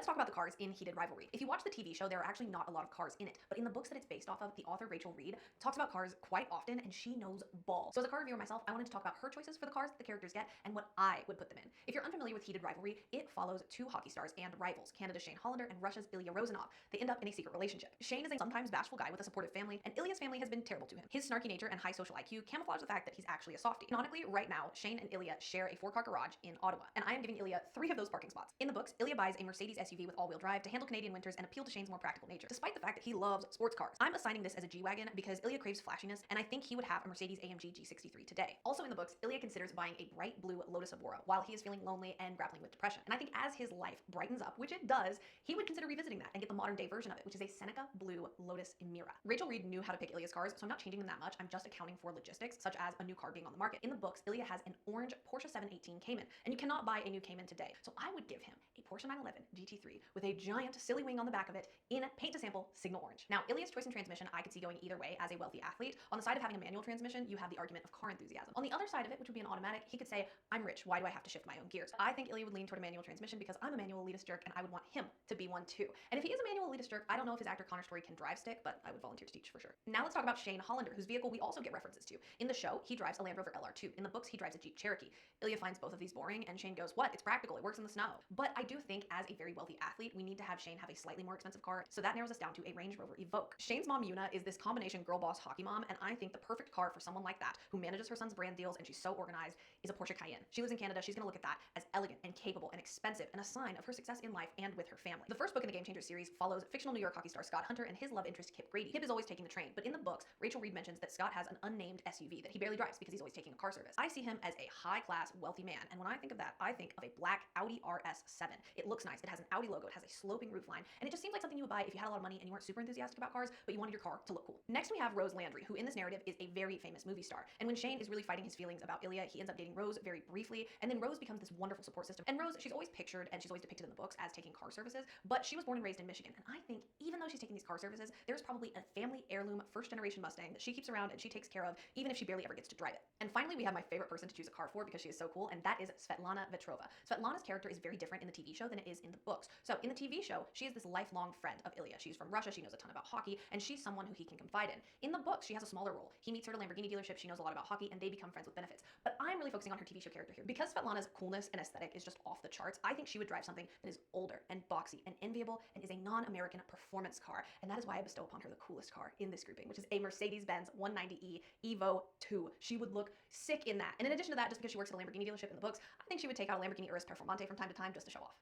Let's talk about the cars in Heated Rivalry. If you watch the TV show, there are actually not a lot of cars in it, but in the books that it's based off of, the author Rachel Reed talks about cars quite often, and she knows balls. So as a car reviewer myself, I wanted to talk about her choices for the cars that the characters get and what I would put them in. If you're unfamiliar with Heated Rivalry, it follows two hockey stars and rivals, Canada's Shane Hollander and Russia's Ilya Rozanov. They end up in a secret relationship. Shane is a sometimes bashful guy with a supportive family, and Ilya's family has been terrible to him. His snarky nature and high social IQ camouflage the fact that he's actually a softie. Canonically, right now, Shane and Ilya share a 4-car garage in Ottawa, and I am giving Ilya 3 of those parking spots. In the books, Ilya buys a Mercedes SUV with all-wheel drive to handle Canadian winters and appeal to Shane's more practical nature, despite the fact that he loves sports cars. I'm assigning this as a G-Wagon because Ilya craves flashiness, and I think he would have a Mercedes AMG G63 today. Also in the books, Ilya considers buying a bright blue Lotus Evora while he is feeling lonely and grappling with depression. And I think as his life brightens up, which it does, he would consider revisiting that and get the modern day version of it, which is a Seneca blue Lotus Emira. Rachel Reed knew how to pick Ilya's cars, so I'm not changing them that much. I'm just accounting for logistics, such as a new car being on the market. In the books, Ilya has an orange Porsche 718 Cayman, and you cannot buy a new Cayman today. So I would give him a Porsche 911 GT3 with a giant silly wing on the back of it in paint to sample signal orange. Now, Ilya's choice in transmission I could see going either way as a wealthy athlete. On the side of having a manual transmission, you have the argument of car enthusiasm. On the other side of it, which would be an automatic, he could say, I'm rich, why do I have to shift my own gears? I think Ilya would lean toward a manual transmission because I'm a manual elitist jerk and I would want him to be one too. And if he is a manual elitist jerk, I don't know if his actor Connor Story can drive stick, but I would volunteer to teach for sure. Now let's talk about Shane Hollander, whose vehicle we also get references to. In the show, he drives a Land Rover LR2. In the books, he drives a Jeep Cherokee. Ilya finds both of these boring, and Shane goes, what? It's practical, it works in the snow. But I do think as a very wealthy athlete, we need to have Shane have a slightly more expensive car, so that narrows us down to a Range Rover Evoque. Shane's mom, Yuna, is this combination girl boss hockey mom, and I think the perfect car for someone like that, who manages her son's brand deals and she's so organized, is a Porsche Cayenne. She lives in Canada, she's gonna look at that as elegant and capable and expensive and a sign of her success in life and with her family. The first book in the Game Changers series follows fictional New York hockey star Scott Hunter and his love interest Kip Grady. Kip is always taking the train, but in the books, Rachel Reed mentions that Scott has an unnamed SUV that he barely drives because he's always taking a car service. I see him as a high-class, wealthy man, and when I think of that, I think of a black Audi RS7. It looks nice, it has an Audi logo, it has a sloping roofline, and it just seems like something you would buy if you had a lot of money and you weren't super enthusiastic about cars, but you wanted your car to look cool. Next, we have Rose Landry, who in this narrative is a very famous movie star, and when Shane is really fighting his feelings about Ilya, he ends up dating Rose very briefly, and then Rose becomes this wonderful support system. And Rose, she's always pictured and she's always depicted in the books as taking car services, but she was born and raised in Michigan, and I think even though she's taking these car services, there's probably a family heirloom first-generation Mustang that she keeps around and she takes care of, even if she barely ever gets to drive it. And finally, we have my favorite person to choose a car for because she is so cool, and that is Svetlana Vetrova. Svetlana's character is very different in the TV show than it is in the books. So in the TV show, she is this lifelong friend of Ilya. She's from Russia, she knows a ton about hockey, and she's someone who he can confide in. In the books, she has a smaller role. He meets her at a Lamborghini dealership, she knows a lot about hockey, and they become friends with benefits. But I'm really focusing on her TV show character here. Because Svetlana's coolness and aesthetic is just off the charts, I think she would drive something that is older and boxy and enviable and is a non-American performance car. And that is why I bestow upon her the coolest car in this grouping, which is a Mercedes-Benz 190e Evo 2. She would look sick in that. And in addition to that, just because she works at a Lamborghini dealership in the books, I think she would take out a Lamborghini Urus Performante from time to time just to show off.